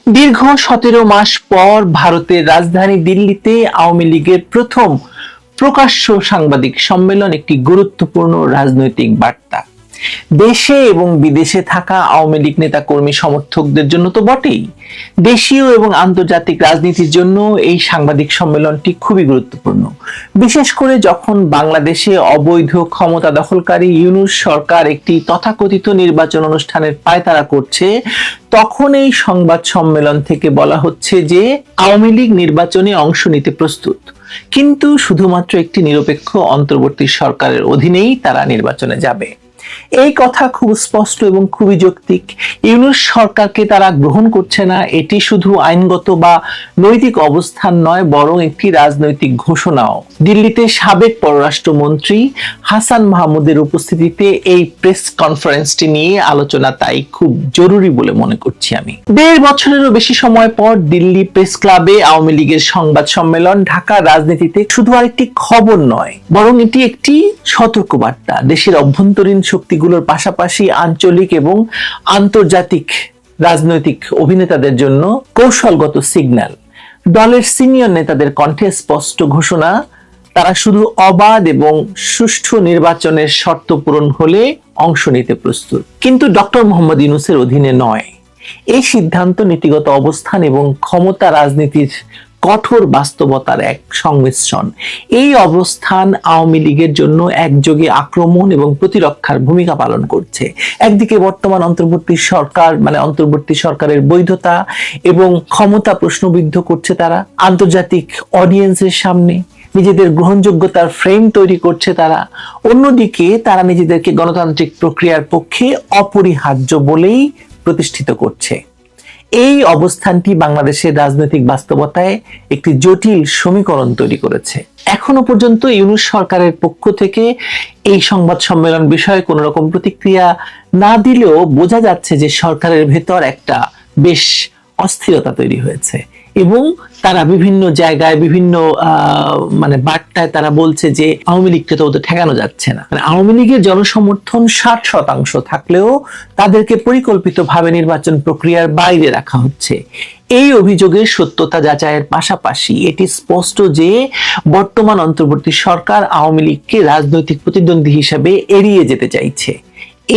দীর্ঘ 17 মাস পর ভারতের রাজধানী দিল্লিতে আওয়ামী লীগের প্রথম প্রকাশ্য সাংবাদিক সম্মেলন একটি গুরুত্বপূর্ণ রাজনৈতিক বার্তা। দেশে এবং বিদেশে থাকা আওয়ামী লীগ নেতা কর্মী সমর্থকদের জন্য তো বটেই, দেশীয় এবং আন্তর্জাতিক রাজনীতির জন্য এই সাংবাদিক সম্মেলনটি খুবই গুরুত্বপূর্ণ। বিশেষ করে যখন বাংলাদেশে অবৈধ ক্ষমতা দখলকারী ইউনূস সরকার একটি তথাকথিত নির্বাচন অনুষ্ঠানের পায়তারা করছে, তখন এই সংবাদ সম্মেলন থেকে বলা হচ্ছে যে আওয়ামী লীগ নির্বাচনে অংশ নিতে প্রস্তুত, কিন্তু শুধুমাত্র একটি নিরপেক্ষ অন্তর্বর্তী সরকারের অধীনেই তারা নির্বাচনে যাবে। এই কথা খুব স্পষ্ট এবং খুবই যৌক্তিক। ইউনূস সরকারকে তারা গ্রহণ করছে না, এটি শুধু আইনগত বা নৈতিক অবস্থান নয়, বরং একটি রাজনৈতিক ঘোষণাও। দিল্লিতে সাবেক পররাষ্ট্রমন্ত্রী হাসান মাহমুদের উপস্থিতিতে এই প্রেস কনফারেন্সটি নিয়ে আলোচনা তাই খুব জরুরি বলে মনে করছি আমি। 1.5 বছরেরও বেশি সময় পর দিল্লি প্রেস ক্লাবে আওয়ামী লীগের সংবাদ সম্মেলন ঢাকার রাজনীতিতে শুধু আরেকটি খবর নয়, বরং এটি একটি সতর্কবার্তা। দেশের অভ্যন্তরীণ শক্তিগুলোর পাশাপাশি আঞ্চলিক এবং আন্তর্জাতিক রাজনৈতিক অভিনেতাদের জন্য কৌশলগত সিগন্যাল। দলের সিনিয়র নেতাদের কণ্ঠে স্পষ্ট ঘোষণা, তারা শুধু অবাধ এবং সুষ্ঠু নির্বাচনের শর্ত পূরণ হলে অংশ নিতে প্রস্তুত, কিন্তু ডক্টর মোহাম্মদ ইউনূসের অধীনে নয়। এই সিদ্ধান্ত নীতিগত অবস্থান এবং ক্ষমতা রাজনীতির কঠোর বাস্তবতার এক সংমিশ্রণ। এই অবস্থান আওয়ামী লীগের জন্য একযোগে আক্রমণ এবং প্রতিরক্ষার ভূমিকা পালন করছে। একদিকে বর্তমান অন্তর্বর্তী সরকারের বৈধতা এবং ক্ষমতা প্রশ্নবিদ্ধ করছে তারা, আন্তর্জাতিক অডিয়েন্সের সামনে নিজেদের গ্রহণযোগ্যতার ফ্রেম তৈরি করছে তারা। অন্যদিকে তারা নিজেদেরকে গণতান্ত্রিক প্রক্রিয়ার পক্ষে অপরিহার্য বলেই প্রতিষ্ঠিত করছে। এই অবস্থানটি বাংলাদেশের রাজনৈতিক বাস্তবতায় একটি জটিল সমীকরণ তৈরি করেছে। এখনো পর্যন্ত ইউনূস সরকারের পক্ষ থেকে এই সংবাদ সম্মেলন বিষয়ে কোনো রকম প্রতিক্রিয়া না দিলেও বোঝা যাচ্ছে যে সরকারের ভেতর একটা বেশ অস্থিরতা তৈরি হয়েছে এবং তারা বিভিন্ন জায়গায় বিভিন্ন বার্তায় তারা বলছে যে আওয়ামী লীগকে তো ওদের ঠেকানো যাচ্ছে না। আওয়ামী লীগের জনসমর্থন 60% থাকলেও তাদেরকে পরিকল্পিতভাবে নির্বাচন প্রক্রিয়ার বাইরে রাখা হচ্ছে। এই অভিযোগের সত্যতা যাচাইয়ের পাশাপাশি এটি স্পষ্ট যে বর্তমান অন্তর্বর্তী সরকার আওয়ামী লীগকে রাজনৈতিক প্রতিদ্বন্দ্বী হিসেবে এড়িয়ে যেতে চাইছে।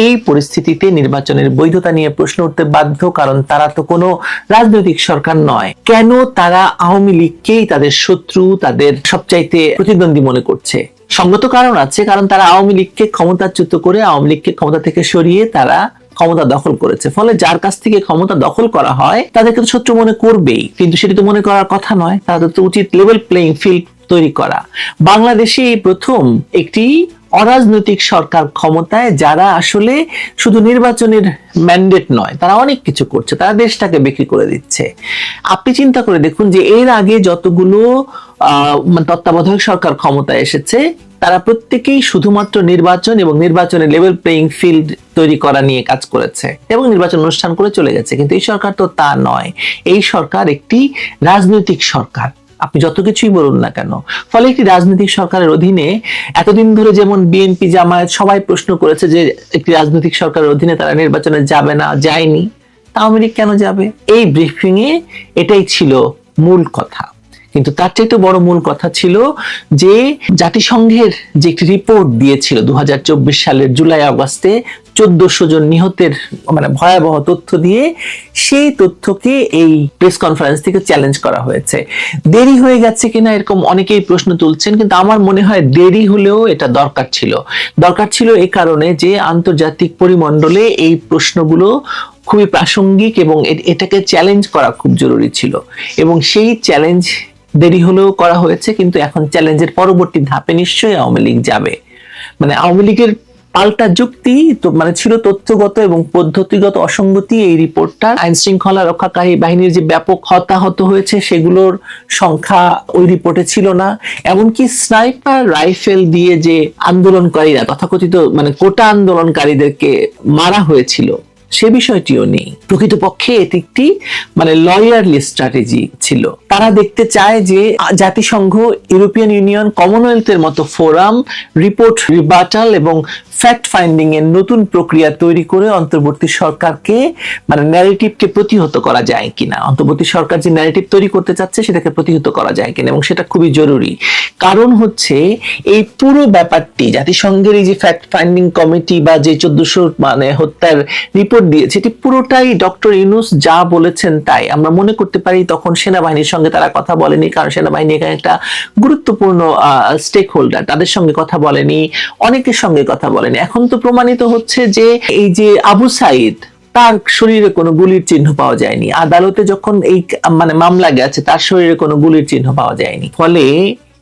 এই পরিস্থিতিতে নির্বাচনের বৈধতা নিয়ে প্রশ্ন উঠতে বাধ্য, কারণ তারা তো কোনো রাজনৈতিক সরকার নয়। কেন তারা আওয়ামী লীগকেই তাদের শত্রু, তাদের সবচাইতে প্রতিদ্বন্দ্বী মনে করছে? সঙ্গত কারণ আছে, কারণ তারা আওয়ামী লীগকে ক্ষমতাচ্যুত করে আওয়ামী লীগকে ক্ষমতা থেকে সরিয়ে তারা ক্ষমতা দখল করেছে। ফলে যার কাছ থেকে ক্ষমতা দখল করা হয় তাদেরকে তো শত্রু মনে করবেই, কিন্তু সেটি তো মনে করার কথা নয়। তাদের তো উচিত লেভেল প্লেইং ফিল্ড তৈরি করা। বাংলাদেশে এই প্রথম একটি অরাজনৈতিক সরকার ক্ষমতায়, যারা আসলে শুধু নির্বাচনের ম্যান্ডেট নয়, তারা অনেক কিছু করছে, তারা দেশটাকে বিক্রি করে দিচ্ছে। আপনি চিন্তা করে দেখুন যে এর আগে যতগুলো তত্ত্বাবধায়ক সরকার ক্ষমতায় এসেছে, তারা প্রত্যেকেই শুধুমাত্র নির্বাচন এবং নির্বাচনের লেভেল প্লেইং ফিল্ড তৈরি করা নিয়ে কাজ করেছে এবং নির্বাচন অনুষ্ঠান করে চলে গেছে। কিন্তু এই সরকার তো তা নয়। এই সরকার একটি রাজনৈতিক সরকার, আপনি যত কিছুই বলুন না কেন। ফলে একটি রাজনৈতিক সরকারের অধীনে এতদিন ধরে যেমন বিএনপি, জামায়াত সবাই প্রশ্ন করেছে যে একটি রাজনৈতিক সরকারের অধীনে তারা নির্বাচনে যাবে না, যায়নি, আওয়ামী লীগ কেন যাবে? এই ব্রিফিং এ এটাই ছিল মূল কথা। কিন্তু তার চাইতে বড় মূল কথা ছিল যে জাতিসংঘের যে একটি রিপোর্ট দিয়েছিল 2024 সালের জুলাই আগস্টে 1400 জন নিহতের ভয়াবহ তথ্য দিয়ে, সেই তথ্যকে এই প্রেস কনফারেন্স থেকে চ্যালেঞ্জ করা হয়েছে। দেরি হয়ে গেছে কিনা এরকম অনেকেই প্রশ্ন তুলছেন, কিন্তু আমার মনে হয় দেরি হলেও এটা দরকার ছিল এই কারণে যে আন্তর্জাতিক পরিমণ্ডলে এই প্রশ্নগুলো খুবই প্রাসঙ্গিক এবং এটাকে চ্যালেঞ্জ করা খুব জরুরি ছিল, এবং সেই চ্যালেঞ্জ দেরি হলেও করা হয়েছে। কিন্তু এখন চ্যালেঞ্জের পরবর্তী ধাপে নিশ্চয়ই আওয়ামী লীগ যাবে। আওয়ামী লীগের পাল্টা যুক্তি ছিল তথ্যগত এবং পদ্ধতিগত অসঙ্গতি। এই রিপোর্টটা আইন শৃঙ্খলা রক্ষাকারী বাহিনীর যে ব্যাপক হতাহত হয়েছে সেগুলোর সংখ্যা ওই রিপোর্টে ছিল না। এমনকি স্নাইপার রাইফেল দিয়ে যে আন্দোলনকারীরা তথাকথিত কোটা আন্দোলনকারীদেরকে মারা হয়েছিল সে বিষয়টিও নেই। প্রকৃতপক্ষে এটি একটি লয়ারলি স্ট্র্যাটেজি ছিল। তারা দেখতে চায় যে জাতিসংঘ, ইউরোপিয়ান ইউনিয়ন, কমনওয়েলথের মতো ফোরাম রিপোর্ট রিবাটাল এবং ফ্যাক্ট ফাইন্ডিং এর নতুন প্রক্রিয়া তৈরি করে অন্তর্বর্তী সরকারকে মানে ন্যারেটিভকে প্রতিহত করা যায় কিনা, অন্তর্বর্তী সরকার যে ন্যারেটিভ তৈরি করতে চাচ্ছে সেটাকে প্রতিহত করা যায় কিনা, এবং সেটা খুবই জরুরি। কারণ হচ্ছে এই পুরো ব্যাপারটি জাতিসংঘের এই যে ফ্যাক্ট ফাইন্ডিং কমিটি বা যে 1400 মানে হত্যার রিপোর্ট দিয়েছে, এটি পুরোটাই ডক্টর ইউনূস যা বলেছেন তাই। আমরা মনে করতে পারি তখন সেনাবাহিনীর সঙ্গে তারা কথা বলেনি, কারণ সেনাবাহিনী এখানে একটা গুরুত্বপূর্ণ স্টেক হোল্ডার, তাদের সঙ্গে কথা বলেনি, অনেকের সঙ্গে কথা বলেনি। এখন তো প্রমাণিত হচ্ছে যে এই যে আবু সাইদ, তার শরীরে কোনো গুলির চিহ্ন পাওয়া যায়নি। আদালতে যখন এই মানে মামলা গেছে, তার শরীরে কোনো গুলির চিহ্ন পাওয়া যায়নি। ফলে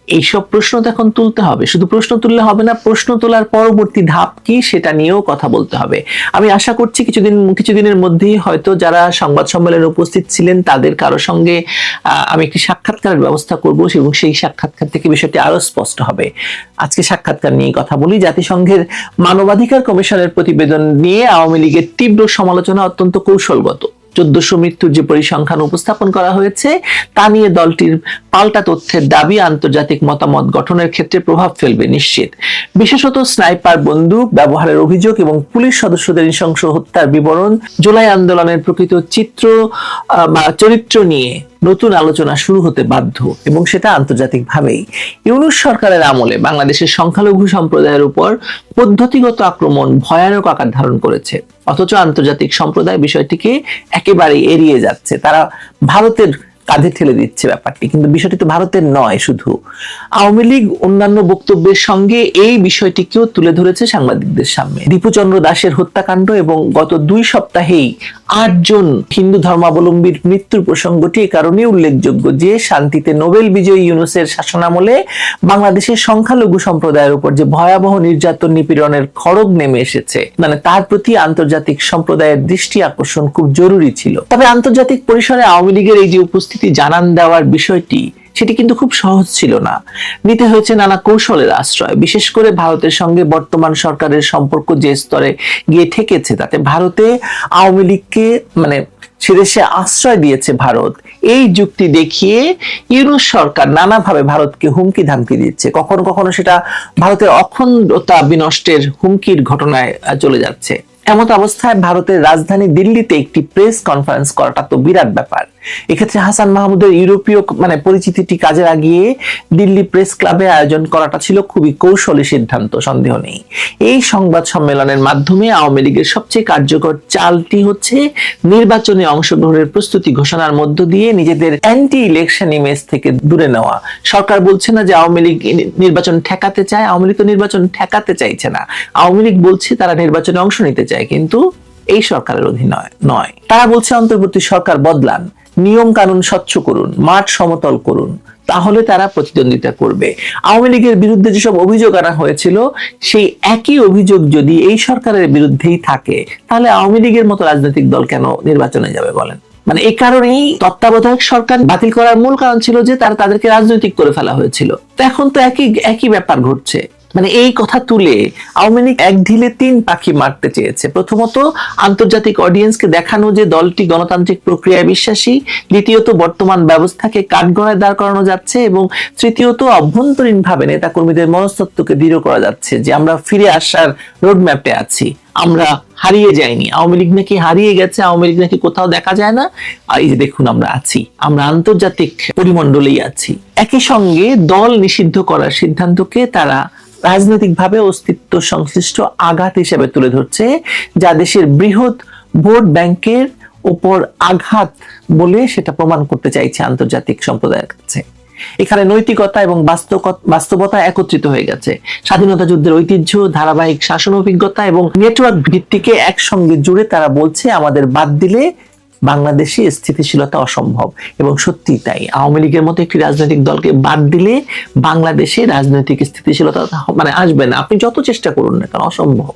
এইসব প্রশ্ন তো এখন তুলতে হবে। শুধু প্রশ্ন তুললে হবে না, প্রশ্ন তোলার পরবর্তী ধাপ কি সেটা নিয়েও কথা বলতে হবে। আমি আশা করছি কিছুদিনের মধ্যেই হয়তো যারা সংবাদ সম্মেলনে উপস্থিত ছিলেন তাদের কারো সঙ্গে আমি একটি সাক্ষাৎকারের ব্যবস্থা করব, এবং সেই সাক্ষাৎকার থেকে বিষয়টি আরো স্পষ্ট হবে। আজকে সাক্ষাৎকার নিয়ে কথা বলি। জাতিসংঘের মানবাধিকার কমিশনের প্রতিবেদন নিয়ে আওয়ামী লীগের তীব্র সমালোচনা অত্যন্ত কৌশলগত। 1400 মৃত্যুর যে পরিসংখ্যান উপস্থাপন করা হয়েছে তা নিয়ে দলটির পাল্টা তথ্যের দাবি আন্তর্জাতিক মতামত গঠনের ক্ষেত্রে প্রভাব ফেলবে নিশ্চিত। বিশেষত স্নাইপার বন্দুক ব্যবহারের অভিযোগ এবং পুলিশ সদস্যদের নৃশংস হত্যার বিবরণ, জুলাই আন্দোলনের প্রকৃত চরিত্র নিয়ে নতুন আলোচনা শুরু হতে বাধ্য, এবং সেটা আন্তর্জাতিকভাবেই। ইউনূস সরকারের আমলে বাংলাদেশের সংখ্যালঘু সম্প্রদায়ের উপর পদ্ধতিগত আক্রমণ ভয়ানক আকার ধারণ করেছে, অথচ আন্তর্জাতিক সম্প্রদায় বিষয়টিকে একেবারে এড়িয়ে যাচ্ছে। তারা ভারতের কাঁধে ঠেলে দিচ্ছে ব্যাপারটি, কিন্তু বিষয়টি তো ভারতের নয় শুধু। আওয়ামী লীগ অন্যান্য বক্তব্যের সঙ্গে এই বিষয়টিকেও তুলে ধরেছে সাংবাদিকদের সামনে। দীপুচন্দ্র দাসের হত্যাকাণ্ড এবং গত 2 সপ্তাহেই 8 জন হিন্দু ধর্মাবলম্বীর মৃত্যুর প্রসঙ্গটি এ কারণে উল্লেখযোগ্য যে শান্তিতে নোবেল বিজয়ী ইউনূসের শাসনামলে বাংলাদেশের সংখ্যালঘু সম্প্রদায়ের উপর যে ভয়াবহ নির্যাতন নিপীড়নের খড়গ নেমে এসেছে, মানে তার প্রতি আন্তর্জাতিক সম্প্রদায়ের দৃষ্টি আকর্ষণ খুব জরুরি ছিল। তবে আন্তর্জাতিক পরিসরে আওয়ামী লীগের এই যে উপস্থিতি জানান দেওয়ার বিষয়টি, সেটি কিন্তু খুব সহজ ছিল না। নিতে হয়েছে নানা কৌশলের আশ্রয়। বিশেষ করে ভারতের সঙ্গে বর্তমান সরকারের সম্পর্ক যে স্তরে গিয়ে ঠেকেছে, তাতে ভারতে আওয়ামী লীগকে মানে সেদেশে আশ্রয় দিয়েছে ভারত, এই যুক্তি দেখিয়ে ইউনূস সরকার নানাভাবে ভারতকে হুমকি ধামকি দিচ্ছে। কখনো কখনো সেটা ভারতের অখণ্ডতা বিনষ্টের হুমকির ঘটনায় চলে যাচ্ছে। এমত অবস্থায় ভারতের রাজধানী দিল্লিতে একটি প্রেস কনফারেন্স করাটা তো বিরাট ব্যাপার। এক্ষেত্রে হাসান মাহমুদের ইউরোপীয় মানে পরিচিতিটি কাজে লাগিয়ে দিল্লি প্রেস ক্লাবে আয়োজন করাটা ছিল খুবই কৌশলী সিদ্ধান্ত, সন্দেহ নেই। এই সংবাদ সম্মেলনের মাধ্যমে আওয়ামী লীগের সবচেয়ে কার্যকর চালটি হচ্ছে নির্বাচনে অংশগ্রহণের প্রস্তুতি ঘোষণার মধ্য দিয়ে নিজেদের অ্যান্টি ইলেকশন ইমেজ থেকে দূরে নেওয়া। সরকার বলছে না যে আওয়ামী লীগ নির্বাচন ঠেকাতে চায়, আওয়ামী লীগ তো নির্বাচন ঠেকাতে চাইছে না। আওয়ামী লীগ বলছে তারা নির্বাচনে অংশ নিতে চায়, কিন্তু এই সরকারের অধীনে নয়। তারা বলছে অন্তর্বর্তী সরকার বদলান, নিয়ম কানুন স্বচ্ছ করুন, মাঠ সমতল করুন, তাহলে তারা প্রতিদ্বন্দ্বিতা করবে। আওয়ামী লীগের বিরুদ্ধে যেসব অভিযোগ আনা হয়েছিল, সেই একই অভিযোগ যদি এই সরকারের বিরুদ্ধেই থাকে, তাহলে আওয়ামী লীগের মতো রাজনৈতিক দল কেন নির্বাচনে যাবে বলেন? মানে এই কারণেই তত্ত্বাবধায়ক সরকার বাতিল করার মূল কারণ ছিল যে তাদেরকে রাজনৈতিক করে ফেলা হয়েছিল। তো এখন তো একই ব্যাপার ঘটছে। মানে এই কথা তুলে আওয়ামী লীগ এক ঢিলে 3 পাখি মারতে চেয়েছে। প্রথমত আন্তর্জাতিক অডিয়েন্সকে দেখানো যে দলটি গণতান্ত্রিক প্রক্রিয়ায় বিশ্বাসী, দ্বিতীয়ত বর্তমান ব্যবস্থাকে কাঠগড়ায় দাঁড় করানো যাচ্ছে, এবং তৃতীয়ত অভ্যন্তরীণ ভাবে নেতা কর্মীদের মনস্তত্ত্বকে দৃঢ় করা যাচ্ছে যে আমরা ফিরে আসার রোডম্যাপে আছি, আমরা হারিয়ে যাইনি। আওয়ামী লীগ নাকি হারিয়ে গেছে, আওয়ামী লীগ নাকি কোথাও দেখা যায় না, এই যে দেখুন আমরা আছি, আমরা আন্তর্জাতিক পরিমণ্ডলেই আছি। একই সঙ্গে দল নিষিদ্ধ করার সিদ্ধান্তকে তারা রাজনৈতিকভাবে অস্তিত্ব সংশ্লিষ্ট আঘাত হিসেবে তুলে ধরছে, যা দেশের বৃহৎ ভোট ব্যাংকের উপর আঘাত বলে সেটা প্রমাণ করতে চাইছে আন্তর্জাতিক সম্প্রদায়ের কাছে। এখানে নৈতিকতা এবং বাস্তবতা একত্রিত হয়ে গেছে। স্বাধীনতা যুদ্ধের ঐতিহ্য, ধারাবাহিক শাসন অভিজ্ঞতা এবং নেটওয়ার্ক ভিত্তিকে একসঙ্গে জুড়ে তারা বলছে আমাদের বাদ দিলে বাংলাদেশে স্থিতিশীলতা অসম্ভব। এবং সত্যি তাই, আওয়ামী লীগের মতো একটি রাজনৈতিক দলকে বাদ দিলে বাংলাদেশে রাজনৈতিক স্থিতিশীলতা মানে আসবে না, আপনি যত চেষ্টা করুন না কেন, অসম্ভব।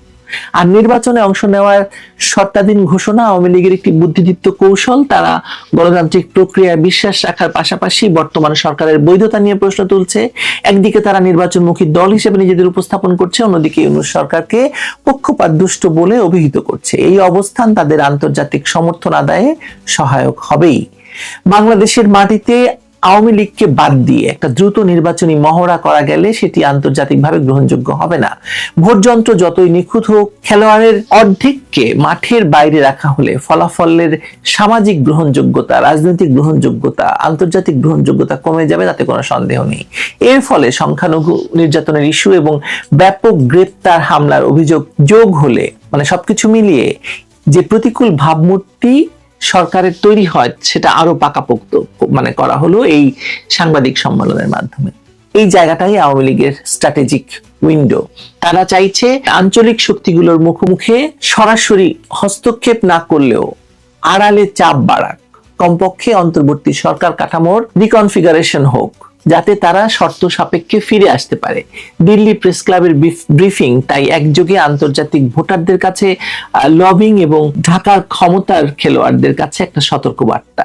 আর নির্বাচনে অংশ নেওয়ার শর্তাধীন ঘোষণা আওয়ামী লীগের একটি বুদ্ধিদীপ্ত কৌশল। তারা গণতান্ত্রিক প্রক্রিয়ায় বিশ্বাস রাখার পাশাপাশি বর্তমান সরকারের বৈধতা নিয়ে প্রশ্ন তুলছে। একদিকে তারা নির্বাচনমুখী দল হিসেবে নিজেদের উপস্থাপন করছে, অন্যদিকে ইউনূস সরকারকে পক্ষপাতদুষ্ট বলে অভিহিত করছে। এই অবস্থান তাদের আন্তর্জাতিক সমর্থন আদায়ে সহায়ক হবেই। বাংলাদেশের মাটিতে আওয়ামী লীগকে বাদ দিয়ে একটা দ্রুত নির্বাচনী মহড়া করা গেলে সেটি আন্তর্জাতিকভাবে গ্রহণযোগ্য হবে না। ভোট যন্ত্র যতই নিখুঁত হোক, খেলোয়াড়ের অর্ধেককে মাঠের বাইরে রাখা হলে ফলাফলের সামাজিক গ্রহণযোগ্যতা, রাজনৈতিক গ্রহণযোগ্যতা, আন্তর্জাতিক গ্রহণযোগ্যতা কমে যাবে, তাতে কোনো সন্দেহ নেই। এর ফলে সংখ্যালঘু নির্যাতনের ইস্যু এবং ব্যাপক গ্রেপ্তার হামলার অভিযোগ যোগ হলে, মানে সবকিছু মিলিয়ে যে প্রতিকূল ভাবমূর্তি সরকারের তৈরি হয় সেটা আরো পাকাপোক্ত করা হলো এই সাংবাদিক সম্মেলনের মাধ্যমে। এই জায়গাটাই আওয়ামী লীগের স্ট্র্যাটেজিক উইন্ডো। তারা চাইছে আঞ্চলিক শক্তিগুলোর মুখোমুখি সরাসরি হস্তক্ষেপ না করলেও আড়ালে চাপ বাড়াক, কমপক্ষে অন্তর্বর্তী সরকার কাঠামোর রিকনফিগারেশন হোক, যাতে তারা শর্ত সাপেক্ষে ফিরে আসতে পারে। দিল্লি প্রেস ক্লাবের ব্রিফিং তাই একযোগে আন্তর্জাতিক ভোটারদের কাছে লবিং এবং ঢাকার ক্ষমতার খেলোয়াড়দের কাছে একটা সতর্কবার্তা।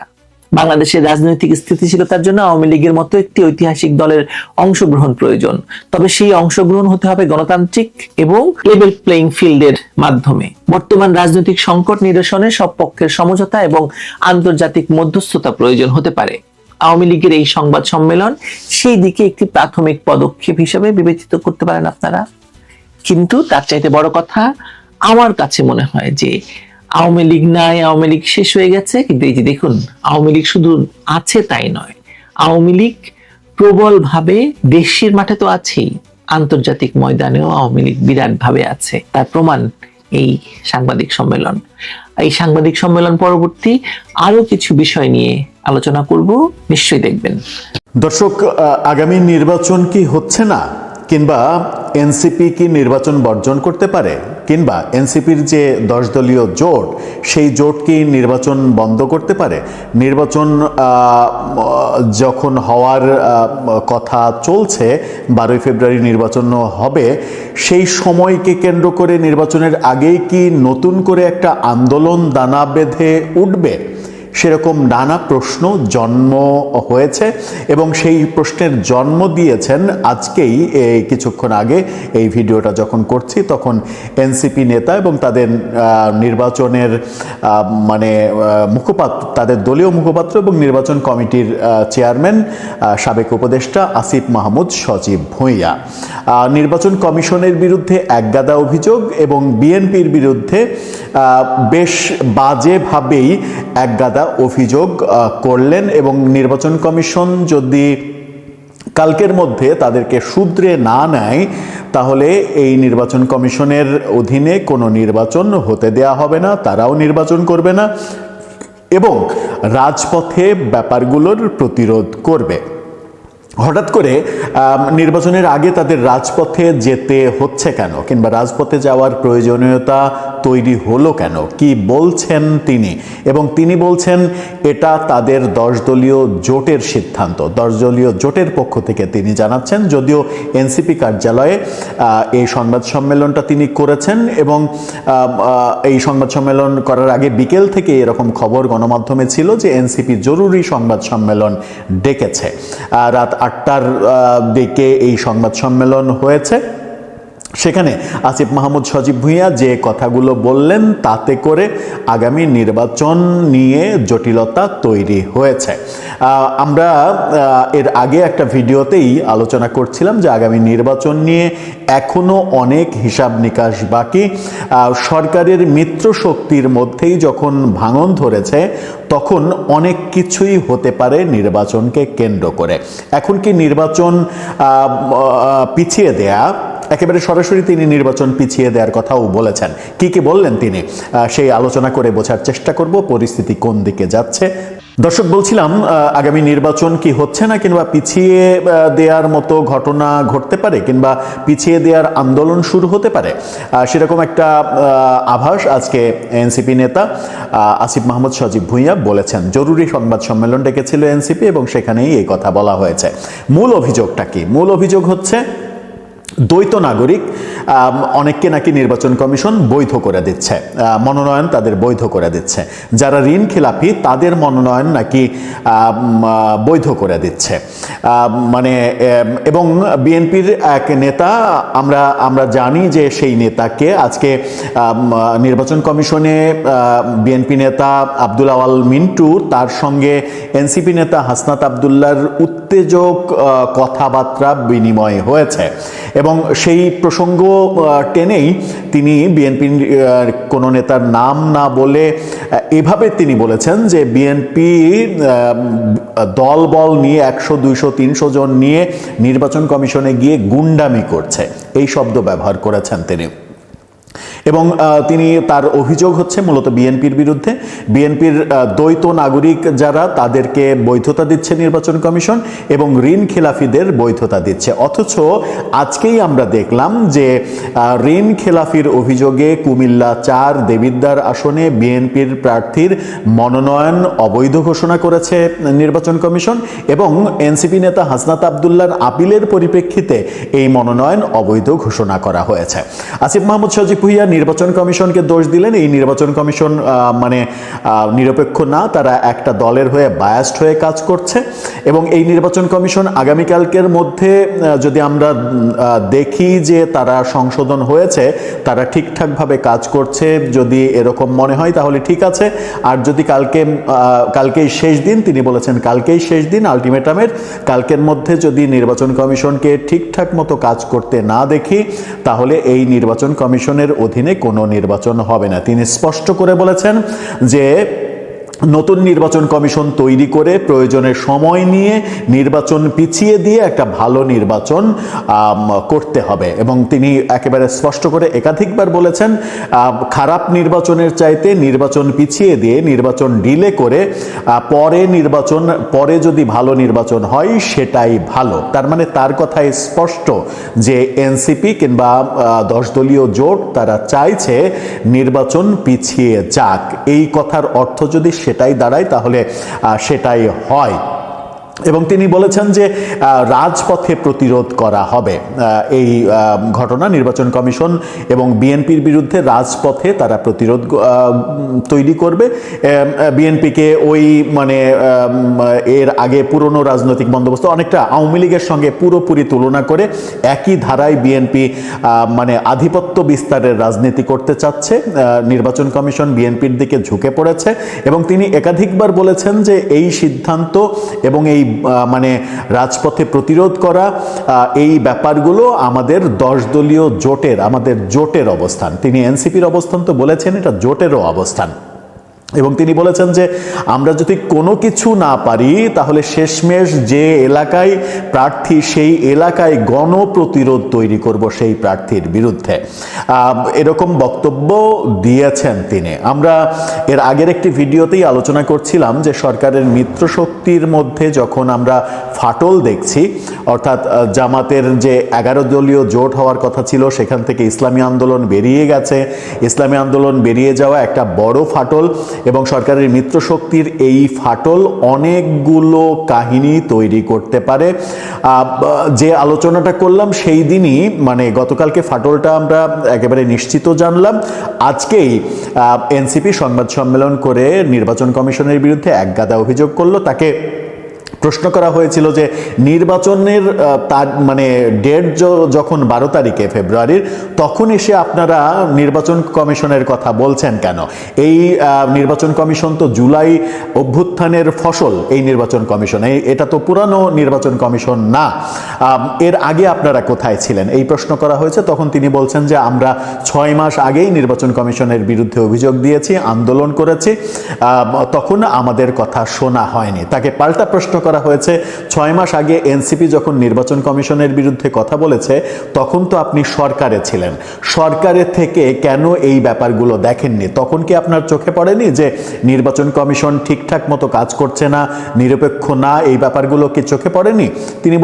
বাংলাদেশের রাজনৈতিক স্থিতিশীলতার জন্য আওয়ামী লীগের মতো একটি ঐতিহাসিক দলের অংশগ্রহণ প্রয়োজন, তবে সেই অংশগ্রহণ হতে হবে গণতান্ত্রিক এবং লেভেল প্লেইং ফিল্ডের মাধ্যমে। বর্তমান রাজনৈতিক সংকট নিরসনে সব পক্ষের সমঝোতা এবং আন্তর্জাতিক মধ্যস্থতা প্রয়োজন হতে পারে। আওয়ামী লীগের এই সংবাদ সম্মেলন সেই দিকে একটি প্রাথমিক পদক্ষেপ হিসেবে বিবেচিত করতে পারেন আপনারা। কিন্তু তার চাইতে বড় কথা আমার কাছে মনে হয় যে আওয়ামী লীগ নাই, আওয়ামী লীগ শেষ হয়ে গেছে, কিন্তু এই যে দেখুন, আওয়ামী লীগ শুধু আছে তাই নয়, আওয়ামী লীগ প্রবল ভাবে দেশের মাঠে তো আছেই, আন্তর্জাতিক ময়দানেও আওয়ামী লীগ বিরাট ভাবে আছে। তার প্রমাণ এই সাংবাদিক সম্মেলন। এই সাংবাদিক সম্মেলন পরবর্তী আরো কিছু বিষয় নিয়ে আলোচনা করব, নিশ্চয়ই দেখবেন। দর্শক, আগামী নির্বাচন কি হচ্ছে না, কিংবা এনসিপি কি নির্বাচন বর্জন করতে পারে, কিংবা এনসিপির যে 10 দলীয় জোট, সেই জোট কি নির্বাচন বন্ধ করতে পারে? নির্বাচন যখন হওয়ার কথা চলছে, 12 ফেব্রুয়ারি নির্বাচন হবে, সেই সময়কে কেন্দ্র করে নির্বাচনের আগেই কি নতুন করে একটা আন্দোলন দানা বেঁধে উঠবে? সেরকম নানা প্রশ্ন জন্ম হয়েছে এবং সেই প্রশ্নের জন্ম দিয়েছেন আজকেই, কিছুক্ষণ আগে এই ভিডিওটা যখন করছি তখন এনসিপি নেতা এবং তাদের নির্বাচনের মুখপাত্র, তাদের দলীয় মুখপাত্র এবং নির্বাচন কমিটির চেয়ারম্যান, সাবেক উপদেষ্টা আসিফ মাহমুদ সজীব ভুঁইয়া নির্বাচন কমিশনের বিরুদ্ধে একগাদা অভিযোগ এবং বিএনপির বিরুদ্ধে বেশ বাজেভাবেই একগাদা অভিযোগ করলেন। এবং নির্বাচন কমিশন যদি কালকের মধ্যে তাদেরকে শুধরে না নেয়, তাহলে এই নির্বাচন কমিশনের অধীনে কোনো নির্বাচন হতে দেয়া হবে না, তারাও নির্বাচন করবে না এবং রাজপথে ব্যাপারগুলোর প্রতিরোধ করবে। হঠাৎ করে নির্বাচনের আগে তাদের রাজপথে যেতে হচ্ছে কেন, কিংবা রাজপথে যাওয়ার প্রয়োজনীয়তা তৈরি হলো কেন, কি বলছেন তিনি? এবং তিনি বলছেন এটা তাদের 10 দলীয় জোটের সিদ্ধান্ত, 10 দলীয় জোটের পক্ষ থেকে তিনি জানাচ্ছেন। যদিও এনসিপি কার্যালয়ে এই সংবাদ সম্মেলনটা তিনি করেছেন এবং এই সংবাদ সম্মেলন করার আগে বিকেল থেকে এরকম খবর গণমাধ্যমে ছিল যে এনসিপি জরুরি সংবাদ সম্মেলন ডেকেছে। রাত 8টার দিকে এই সংবাদ সম্মেলন হয়েছে। সেখানে আসিফ মাহমুদ সজীব ভুঁইয়া যে কথাগুলো বললেন তাতে করে আগামী নির্বাচন নিয়ে জটিলতা তৈরি হয়েছে। আমরা এর আগে একটা ভিডিওতেই আলোচনা করছিলাম যে আগামী নির্বাচন নিয়ে এখনো অনেক হিসাব নিকাশ বাকি। সরকারের মিত্র শক্তির মধ্যেই যখন ভাঙন ধরেছে তখন অনেক কিছুই হতে পারে নির্বাচনকে কেন্দ্র করে। এখন কি নির্বাচন পিছিয়ে দেয়া, একেবারে সরাসরি তিনি নির্বাচন পিছিয়ে দেওয়ার কথাও বলেছেন। কি কি বললেন তিনি, সেই আলোচনা করে বোঝার চেষ্টা করব পরিস্থিতি কোন দিকে যাচ্ছে। দর্শক, বলছিলাম আগামী নির্বাচন কি হচ্ছে না, কিংবা পিছিয়ে দেওয়ার মতো ঘটনা ঘটতে পারে, কিংবা পিছিয়ে দেওয়ার আন্দোলন শুরু হতে পারে, সেরকম একটা আভাস আজকে এনসিপি নেতা আসিফ মাহমুদ সজীব ভুঁইয়া বলেছেন। জরুরি সংবাদ সম্মেলন ডেকেছিল এনসিপি এবং সেখানেই এই কথা বলা হয়েছে। মূল অভিযোগটা কি? মূল অভিযোগ হচ্ছে দ্বৈত নাগরিক অনেককে নাকি নির্বাচন কমিশন বৈধ করে দিচ্ছে, মনোনয়ন তাদের বৈধ করে দিচ্ছে। যারা ঋণ খেলাপি তাদের মনোনয়ন নাকি বৈধ করে দিচ্ছে। মানে এবং বিএনপির এক নেতা, আমরা জানি যে সেই নেতাকে আজকে নির্বাচন কমিশনে বিএনপি নেতা আব্দুল আওয়াল মিন্টু তার সঙ্গে এনসিপি নেতা হাসনাত আবদুল্লাহর উত্তেজক কথাবার্তা বিনিময় হয়েছে এবং সেই প্রসঙ্গ টেনেই তিনি বিএনপির কোনো নেতার নাম না বলে এভাবে তিনি বলেছেন যে বিএনপি দলবল নিয়ে 100, 200, 300 জন নিয়ে নির্বাচন কমিশনে গিয়ে গুন্ডামি করছে, এই শব্দ ব্যবহার করেছেন তিনি। এবং তিনি তার অভিযোগ হচ্ছে মূলত বিএনপির বিরুদ্ধে। বিএনপির দ্বৈত নাগরিক যারা তাদেরকে বৈধতা দিচ্ছে নির্বাচন কমিশন এবং ঋণ খেলাফিদের বৈধতা দিচ্ছে। অথচ আজকেই আমরা দেখলাম যে ঋণ খেলাফির অভিযোগে কুমিল্লা 4 দেবিদ্বার আসনে বিএনপির প্রার্থীর মনোনয়ন অবৈধ ঘোষণা করেছে নির্বাচন কমিশন এবং এনসিপি নেতা হাসনাত আবদুল্লাহর আপিলের পরিপ্রেক্ষিতে এই মনোনয়ন অবৈধ ঘোষণা করা হয়েছে। আসিফ মাহমুদ সজীব ভুঁইয়া নির্বাচন কমিশনকে দোষ দিলেন। এই নির্বাচন কমিশন মানে নিরপেক্ষ না, তারা একটা দলের হয়ে বায়াসড হয়ে কাজ করছে এবং এই নির্বাচন কমিশন আগামীকালকের মধ্যে যদি আমরা দেখি যে তারা সংশোধন হয়েছে, তারা ঠিকঠাকভাবে কাজ করছে, যদি এরকম মনে হয় তাহলে ঠিক আছে। আর যদি কালকেই শেষ দিন, তিনি বলেছেন কালকেই শেষ দিন আলটিমেটামের, কালকের মধ্যে যদি নির্বাচন কমিশনকে ঠিকঠাক মতো কাজ করতে না দেখি তাহলে এই নির্বাচন কমিশনের অধীনে কোনো নির্বাচন হবে না। তিনি স্পষ্ট করে বলেছেন যে নতুন নির্বাচন কমিশন তৈরি করে প্রয়োজনে সময় নিয়ে নির্বাচন পিছিয়ে দিয়ে একটা ভালো নির্বাচন করতে হবে এবং তিনি একেবারে স্পষ্ট করে একাধিকবার বলেছেন খারাপ নির্বাচনের চাইতে নির্বাচন পিছিয়ে দিয়ে নির্বাচন ডিলে করে পরে যদি ভালো নির্বাচন হয় সেটাই ভালো। তার মানে তার কথাই স্পষ্ট যে এনসিপি কিংবা 10 দলীয় জোট তারা চাইছে নির্বাচন পিছিয়ে যাক। এই কথার অর্থ যদি সেটাই দাঁড়ায় তাহলে সেটাই হয়। এবং তিনি বলেছেন যে রাজপথে প্রতিরোধ করা হবে এই ঘটনা। নির্বাচন কমিশন এবং বিএনপির বিরুদ্ধে রাজপথে তারা প্রতিরোধ তৈরি করবে। বিএনপিকে ওই মানে এর আগে পুরনো রাজনৈতিক বন্দোবস্ত অনেকটা আওয়ামী লীগের সঙ্গে পুরোপুরি তুলনা করে একই ধারায় বিএনপি মানে আধিপত্য বিস্তারের রাজনীতি করতে চাচ্ছে। নির্বাচন কমিশন বিএনপির দিকে ঝুঁকে পড়েছে এবং তিনি একাধিকবার বলেছেন যে এই সিদ্ধান্ত এবং এই মানে রাজপথে প্রতিরোধ করা এই ব্যাপারগুলো আমাদের 10 দলীয় জোটের, আমাদের জোটের অবস্থান। তিনি এনসিপির অবস্থান তো বলেছেন, এটা জোটেরও অবস্থান। এবং তিনি বলেছেন যে আমরা যদি কোনো কিছু না পারি তাহলে শেষমেশ যে এলাকায় প্রার্থী সেই এলাকায় গণপ্রতিরোধ তৈরি করব সেই প্রার্থীর বিরুদ্ধে, এরকম বক্তব্য দিয়েছেন তিনি। আমরা এর আগের একটি ভিডিওতেই আলোচনা করছিলাম যে সরকারের মিত্রশক্তির মধ্যে যখন আমরা ফাটল দেখছি, অর্থাৎ জামাতের যে 11 দলীয় জোট হওয়ার কথা ছিল সেখান থেকে ইসলামী আন্দোলন বেরিয়ে গেছে, ইসলামী আন্দোলন বেরিয়ে যাওয়া একটা বড় ফাটল এবং সরকারের মিত্রশক্তির এই ফাটল অনেকগুলো কাহিনী তৈরি করতে পারে। যে আলোচনাটা করলাম সেই দিনই মানে গতকালকে ফাটলটা আমরা একেবারে নিশ্চিত জানলাম। আজকেই এনসিপি সংবাদ সম্মেলন করে নির্বাচন কমিশনের বিরুদ্ধে একগাদা অভিযোগ করলো। তাকে প্রশ্ন করা হয়েছিল যে নির্বাচনের তার মানে ডেট যখন 12 তারিখে ফেব্রুয়ারির, তখন এসে আপনারা নির্বাচন কমিশনের কথা বলছেন কেন? এই নির্বাচন কমিশন তো জুলাই অভ্যুত্থানের ফসল। এই নির্বাচন কমিশন এটা তো পুরানো নির্বাচন কমিশন না, এর আগে আপনারা কোথায় ছিলেন? এই প্রশ্ন করা হয়েছে। তখন তিনি বলছেন যে আমরা 6 মাস আগেই নির্বাচন কমিশনের বিরুদ্ধে অভিযোগ দিয়েছি, আন্দোলন করেছি, তখন আমাদের কথা শোনা হয়নি। তাকে পাল্টা প্রশ্ন করা হয়েছে 6 মাস আগে এনসিপি যখন নির্বাচন কমিশনের বিরুদ্ধে কথা বলেছে তখন তো আপনি সরকারে ছিলেন, সরকারের থেকে কেন এই ব্যাপারগুলো দেখেননি? তখন কি আপনার চোখে পড়েনি যে নির্বাচন কমিশন ঠিকঠাক মতো কাজ করছে না, নিরপেক্ষ না? এই ব্যাপারগুলো কি চোখে পড়েনি? তিনি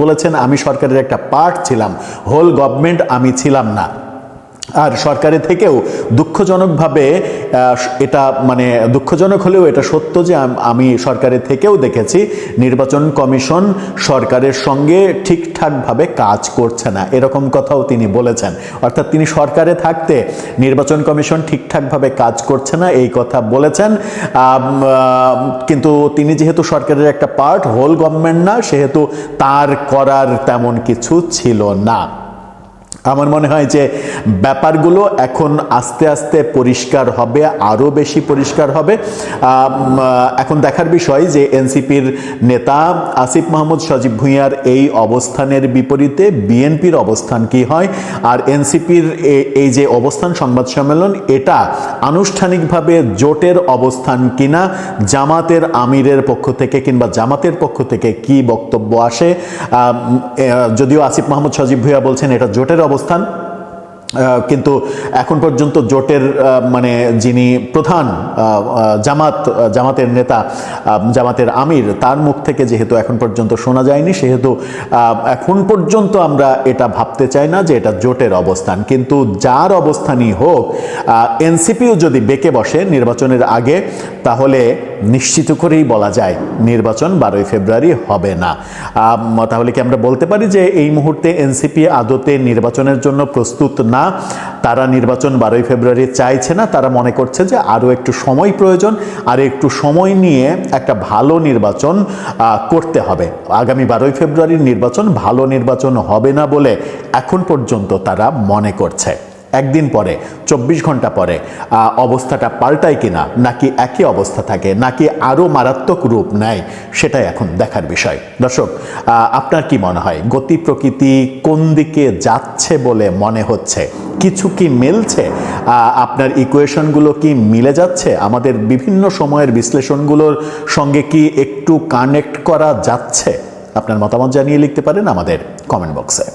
বলেছেন আমি সরকারের একটা পার্ট ছিলাম, হোল গভর্নমেন্ট আমি ছিলাম না। আর সরকারের থেকেও দুঃখজনকভাবে এটা মানে দুঃখজনক হলেও এটা সত্য যে আমি সরকারের থেকেও দেখেছি নির্বাচন কমিশন সরকারের সঙ্গে ঠিকঠাকভাবে কাজ করছে না, এরকম কথাও তিনি বলেছেন। অর্থাৎ তিনি সরকারে থাকতে নির্বাচন কমিশন ঠিকঠাকভাবে কাজ করছে না এই কথা বলেছেন। কিন্তু তিনি যেহেতু সরকারের একটা পার্ট, হোল গভর্নমেন্ট না, সেহেতু তার করার তেমন কিছু ছিল না। আমার মনে হয় যে ব্যাপারগুলো এখন আস্তে আস্তে পরিষ্কার হবে, আরও বেশি পরিষ্কার হবে। এখন দেখার বিষয় যে এনসিপির নেতা আসিফ মাহমুদ সজীব ভুঁইয়ার এই অবস্থানের বিপরীতে বিএনপির অবস্থান কি হয়, আর এনসিপির এই যে অবস্থান সংবাদ সম্মেলন, এটা আনুষ্ঠানিকভাবে জোটের অবস্থান কিনা, জামাতের আমিরের পক্ষ থেকে কিংবা জামাতের পক্ষ থেকে কি বক্তব্য আসে। যদিও আসিফ মাহমুদ সজীব ভুঁইয়া বলছেন এটা জোটের অবস্থান, কিন্তু এখন পর্যন্ত জোটের মানে যিনি প্রধান জামাতের নেতা, জামাতের আমির, তার মুখ থেকে যেহেতু এখন পর্যন্ত শোনা যায়নি, সেহেতু এখন পর্যন্ত আমরা এটা ভাবতে চাই না যে এটা জোটের অবস্থান। কিন্তু যার অবস্থানই হোক, এনসিপিও যদি বেঁকে বসে নির্বাচনের আগে, তাহলে নিশ্চিত করেই বলা যায় নির্বাচন 12ই ফেব্রুয়ারি হবে না। তাহলে কি আমরা বলতে পারি যে এই মুহূর্তে এনসিপি আদতে নির্বাচনের জন্য প্রস্তুত না? তারা নির্বাচন 12ই ফেব্রুয়ারি চাইছে না, তারা মনে করছে যে আরও একটু সময় প্রয়োজন, আর একটু সময় নিয়ে একটা ভালো নির্বাচন করতে হবে। আগামী 12ই ফেব্রুয়ারির নির্বাচন ভালো নির্বাচন হবে না বলে এখন পর্যন্ত তারা মনে করছে। একদিন পরে, 24 ঘন্টা পরে অবস্থাটা পাল্টায় কিনা, নাকি একই অবস্থা থাকে, নাকি আরও মারাত্মক রূপ নেয়, সেটাই এখন দেখার বিষয়। দর্শক, আপনার কি মনে হয় গতি প্রকৃতি কোন দিকে যাচ্ছে বলে মনে হচ্ছে? কিছু কি মিলছে? আপনার ইকুয়েশনগুলো কি মিলে যাচ্ছে? আমাদের বিভিন্ন সময়ের বিশ্লেষণগুলোর সঙ্গে কি একটু কানেক্ট করা যাচ্ছে? আপনার মতামত জানিয়ে লিখতে পারেন আমাদের কমেন্ট বক্সে।